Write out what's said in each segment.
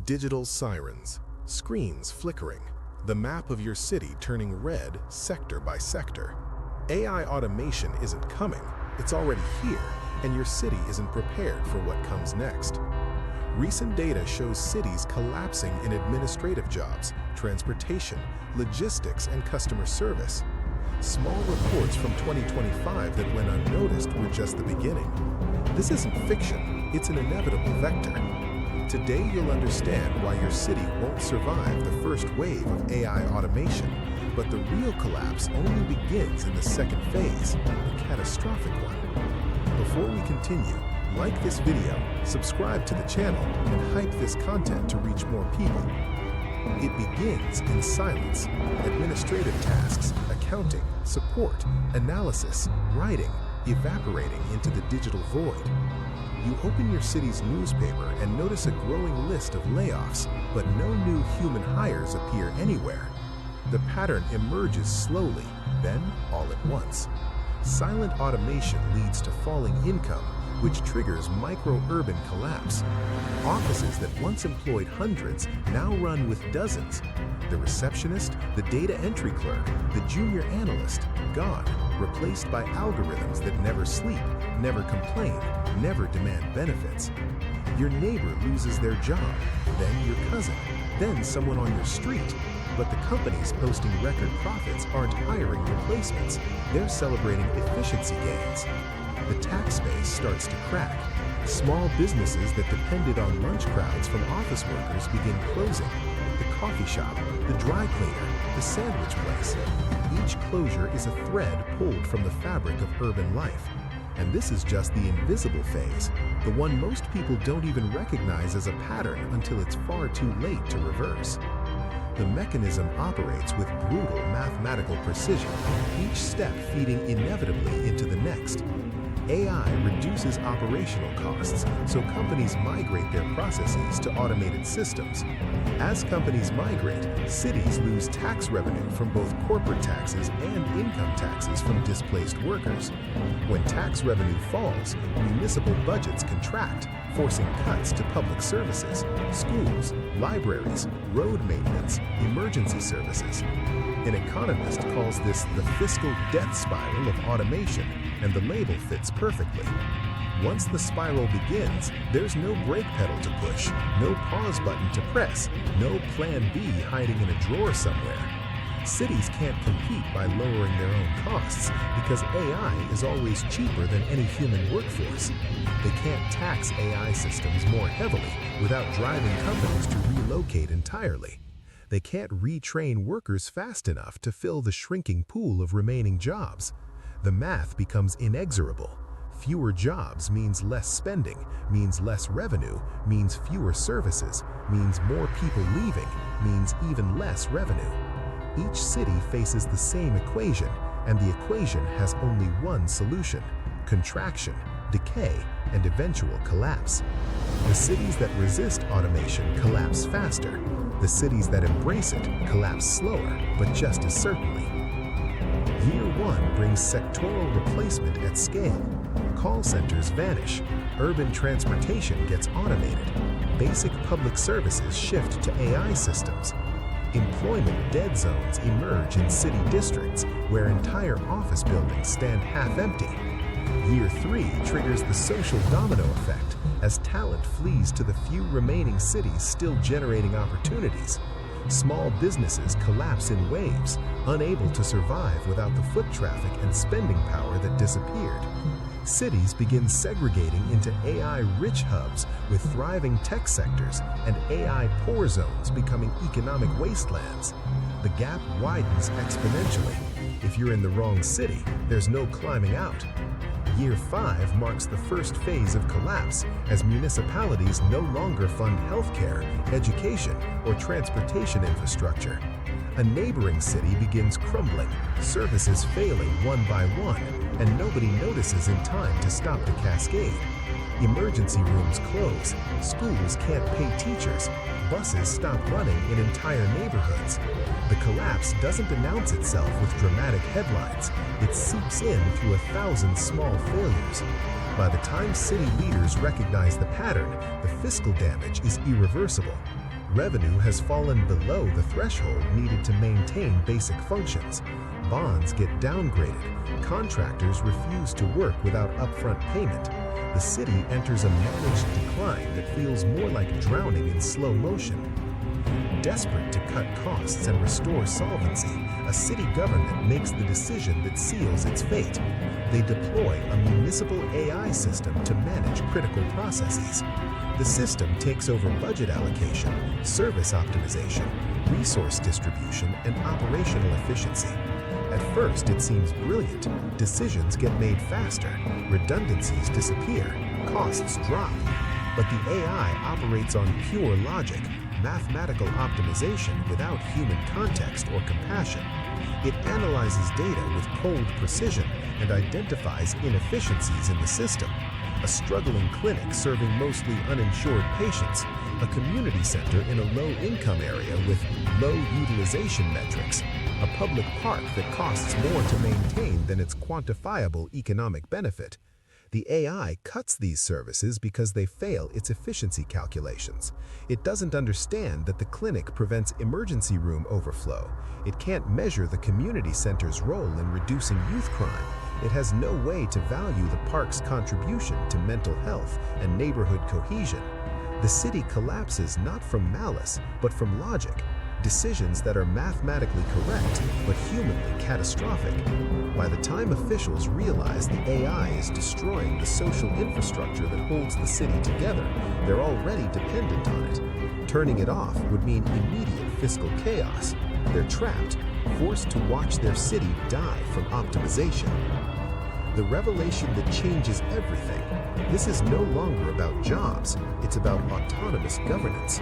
Digital sirens, screens flickering, the map of your city turning red sector by sector. AI automation isn't coming, it's already here, and your city isn't prepared for what comes next. Recent data shows cities collapsing in administrative jobs, transportation, logistics, and customer service. Small reports from 2025 that went unnoticed were just the beginning. This isn't fiction, it's an inevitable vector. Today you'll understand why your city won't survive the first wave of AI automation, but the real collapse only begins in the second phase, the catastrophic one. Before we continue, like this video, subscribe to the channel, and hype this content to reach more people. It begins in silence. Administrative tasks, accounting, support, analysis, writing, evaporating into the digital void. You open your city's newspaper and notice a growing list of layoffs, but no new human hires appear anywhere. The pattern emerges slowly, then all at once. Silent automation leads to falling income, which triggers micro-urban collapse. Offices that once employed hundreds now run with dozens. The receptionist, the data entry clerk, the junior analyst, gone, replaced by algorithms that never sleep, never complain, never demand benefits. Your neighbor loses their job, then your cousin, then someone on your street. But the companies posting record profits aren't hiring replacements, they're celebrating efficiency gains. The tax base starts to crack. Small businesses that depended on lunch crowds from office workers begin closing. The coffee shop, the dry cleaner, the sandwich place. Each closure is a thread pulled from the fabric of urban life. And this is just the invisible phase, the one most people don't even recognize as a pattern until it's far too late to reverse. The mechanism operates with brutal mathematical precision, each step feeding inevitably into the next. AI reduces operational costs, so companies migrate their processes to automated systems. As companies migrate, cities lose tax revenue from both corporate taxes and income taxes from displaced workers. When tax revenue falls, municipal budgets contract, forcing cuts to public services, schools, libraries, road maintenance, emergency services. An economist calls this the fiscal death spiral of automation, and the label fits perfectly. Once the spiral begins, there's no brake pedal to push, no pause button to press, no plan B hiding in a drawer somewhere. Cities can't compete by lowering their own costs because AI is always cheaper than any human workforce. They can't tax AI systems more heavily without driving companies to relocate entirely. They can't retrain workers fast enough to fill the shrinking pool of remaining jobs. The math becomes inexorable. Fewer jobs means less spending, means less revenue, means fewer services, means more people leaving, means even less revenue. Each city faces the same equation, and the equation has only one solution: contraction, decay, and eventual collapse. The cities that resist automation collapse faster. The cities that embrace it collapse slower, but just as certainly. Year one brings sectoral replacement at scale. Call centers vanish. Urban transportation gets automated. Basic public services shift to AI systems. Employment dead zones emerge in city districts where entire office buildings stand half-empty. Year 3 triggers the social domino effect as talent flees to the few remaining cities still generating opportunities. Small businesses collapse in waves, unable to survive without the foot traffic and spending power that disappeared. Cities begin segregating into AI-rich hubs with thriving tech sectors and AI-poor zones becoming economic wastelands. The gap widens exponentially. If you're in the wrong city, there's no climbing out. Year 5 marks the first phase of collapse as municipalities no longer fund healthcare, education, or transportation infrastructure. A neighboring city begins crumbling, services failing one by one, and nobody notices in time to stop the cascade. Emergency rooms close, schools can't pay teachers, buses stop running in entire neighborhoods. The collapse doesn't announce itself with dramatic headlines. It seeps in through 1,000 small failures. By the time city leaders recognize the pattern, the fiscal damage is irreversible. Revenue has fallen below the threshold needed to maintain basic functions. Bonds get downgraded. Contractors refuse to work without upfront payment. The city enters a managed decline that feels more like drowning in slow motion. Desperate to cut costs and restore solvency, a city government makes the decision that seals its fate. They deploy a municipal AI system to manage critical processes. The system takes over budget allocation, service optimization, resource distribution, and operational efficiency. At first, it seems brilliant. Decisions get made faster, redundancies disappear, costs drop. But the AI operates on pure logic, mathematical optimization without human context or compassion. It analyzes data with cold precision and identifies inefficiencies in the system. A struggling clinic serving mostly uninsured patients, a community center in a low-income area with low utilization metrics, a public park that costs more to maintain than its quantifiable economic benefit. The AI cuts these services because they fail its efficiency calculations. It doesn't understand that the clinic prevents emergency room overflow. It can't measure the community center's role in reducing youth crime. It has no way to value the park's contribution to mental health and neighborhood cohesion. The city collapses not from malice, but from logic. Decisions that are mathematically correct, but humanly catastrophic. By the time officials realize the AI is destroying the social infrastructure that holds the city together, they're already dependent on it. Turning it off would mean immediate fiscal chaos. They're trapped, forced to watch their city die from optimization. The revelation that changes everything. This is no longer about jobs, it's about autonomous governance.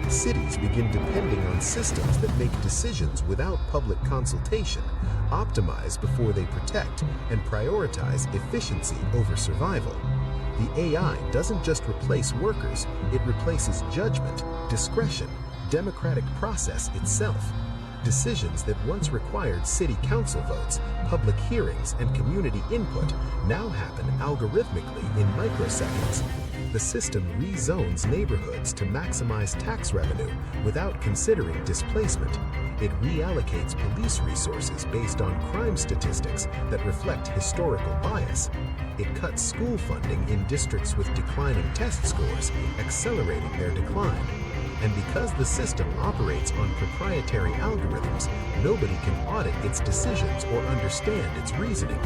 Cities begin depending on systems that make decisions without public consultation, optimize before they protect, and prioritize efficiency over survival. The AI doesn't just replace workers, it replaces judgment, discretion, democratic process itself. Decisions that once required city council votes, public hearings, and community input now happen algorithmically in microseconds. The system rezones neighborhoods to maximize tax revenue without considering displacement. It reallocates police resources based on crime statistics that reflect historical bias. It cuts school funding in districts with declining test scores, accelerating their decline. And because the system operates on proprietary algorithms, nobody can audit its decisions or understand its reasoning.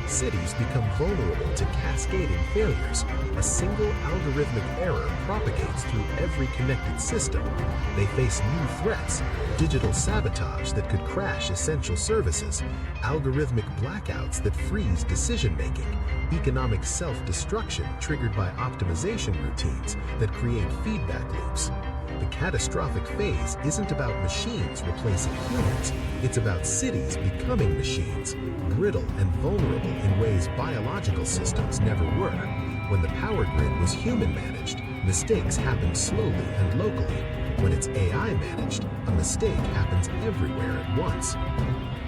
Cities become vulnerable to cascading failures. A single algorithmic error propagates through every connected system. They face new threats, digital sabotage that could crash essential services, algorithmic blackouts that freeze decision-making, economic self-destruction triggered by optimization routines that create feedback loops. The catastrophic phase isn't about machines replacing humans. It's about cities becoming machines, brittle and vulnerable in ways biological systems never were. When the power grid was human-managed, mistakes happened slowly and locally. When it's AI-managed, a mistake happens everywhere at once.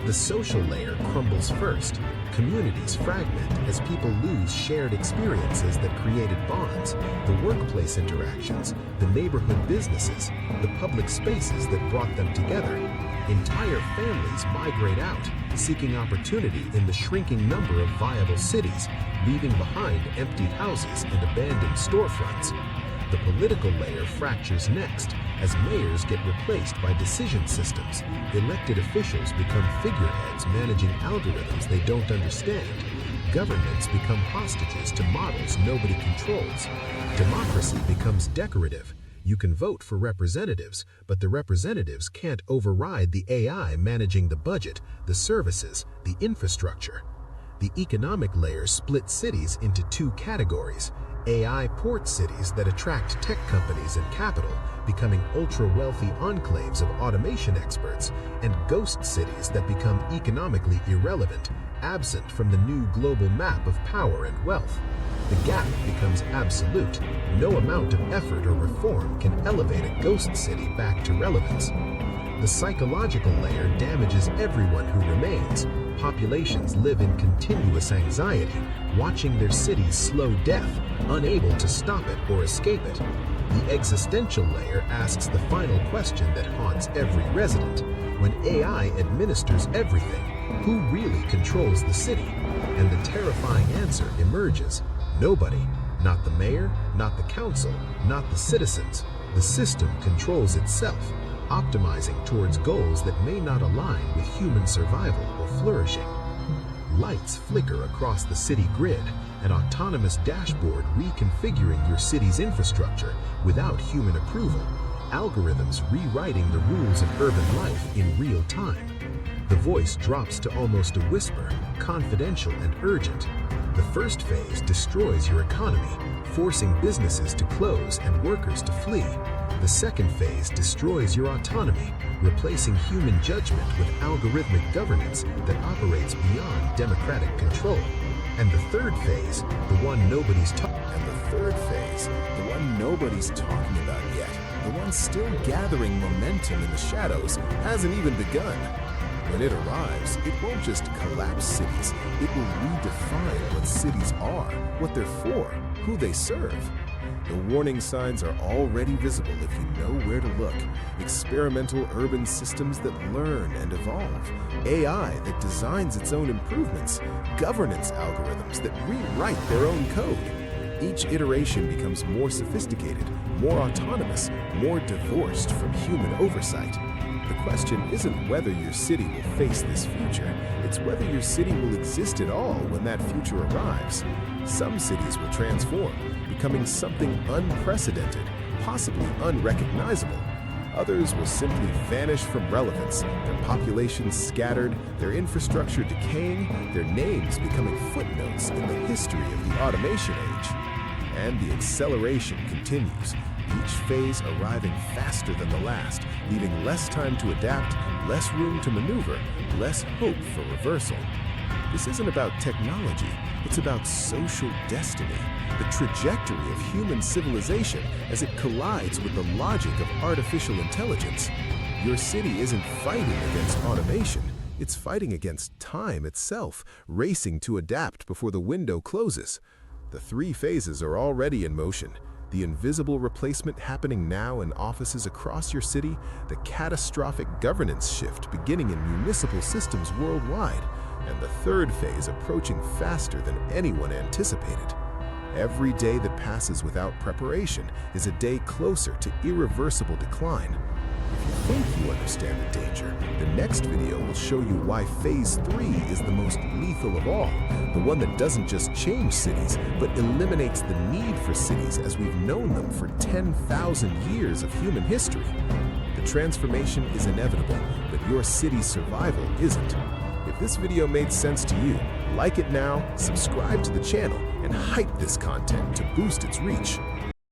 The social layer crumbles first. Communities fragment as people lose shared experiences that created bonds, the workplace interactions, the neighborhood businesses, the public spaces that brought them together. Entire families migrate out, seeking opportunity in the shrinking number of viable cities, leaving behind empty houses and abandoned storefronts. The political layer fractures next as mayors get replaced by decision systems. Elected officials become figureheads managing algorithms they don't understand. Governments become hostages to models nobody controls. Democracy becomes decorative. You can vote for representatives, but the representatives can't override the AI managing the budget, the services, the infrastructure. The economic layer splits cities into two categories: AI port cities that attract tech companies and capital, becoming ultra-wealthy enclaves of automation experts, and ghost cities that become economically irrelevant, absent from the new global map of power and wealth. The gap becomes absolute. No amount of effort or reform can elevate a ghost city back to relevance. The psychological layer damages everyone who remains. Populations live in continuous anxiety, watching their cities slow death, unable to stop it or escape it. The existential layer asks the final question that haunts every resident. When AI administers everything, who really controls the city? And the terrifying answer emerges: nobody. Not the mayor, not the council, not the citizens. The system controls itself, optimizing towards goals that may not align with human survival or flourishing. Lights flicker across the city grid, an autonomous dashboard reconfiguring your city's infrastructure without human approval, algorithms rewriting the rules of urban life in real time. The voice drops to almost a whisper, confidential and urgent. The first phase destroys your economy, forcing businesses to close and workers to flee. The second phase destroys your autonomy, replacing human judgment with algorithmic governance that operates beyond democratic control. And the third phase, the one nobody's talking about yet, the one still gathering momentum in the shadows, hasn't even begun. When it arrives, it won't just collapse cities, it will redefine what cities are, what they're for, who they serve. The warning signs are already visible if you know where to look. Experimental urban systems that learn and evolve. AI that designs its own improvements. Governance algorithms that rewrite their own code. Each iteration becomes more sophisticated, more autonomous, more divorced from human oversight. The question isn't whether your city will face this future, it's whether your city will exist at all when that future arrives. Some cities will transform, becoming something unprecedented, possibly unrecognizable. Others will simply vanish from relevance, their populations scattered, their infrastructure decaying, their names becoming footnotes in the history of the automation age. And the acceleration continues, each phase arriving faster than the last, leaving less time to adapt, less room to maneuver, less hope for reversal. This isn't about technology, it's about social destiny, the trajectory of human civilization as it collides with the logic of artificial intelligence. Your city isn't fighting against automation, it's fighting against time itself, racing to adapt before the window closes. The three phases are already in motion. The invisible replacement happening now in offices across your city, the catastrophic governance shift beginning in municipal systems worldwide, and the third phase approaching faster than anyone anticipated. Every day that passes without preparation is a day closer to irreversible decline. If you think you understand the danger, the next video will show you why Phase 3 is the most lethal of all, the one that doesn't just change cities, but eliminates the need for cities as we've known them for 10,000 years of human history. The transformation is inevitable, but your city's survival isn't. If this video made sense to you, like it now, subscribe to the channel, and hype this content to boost its reach.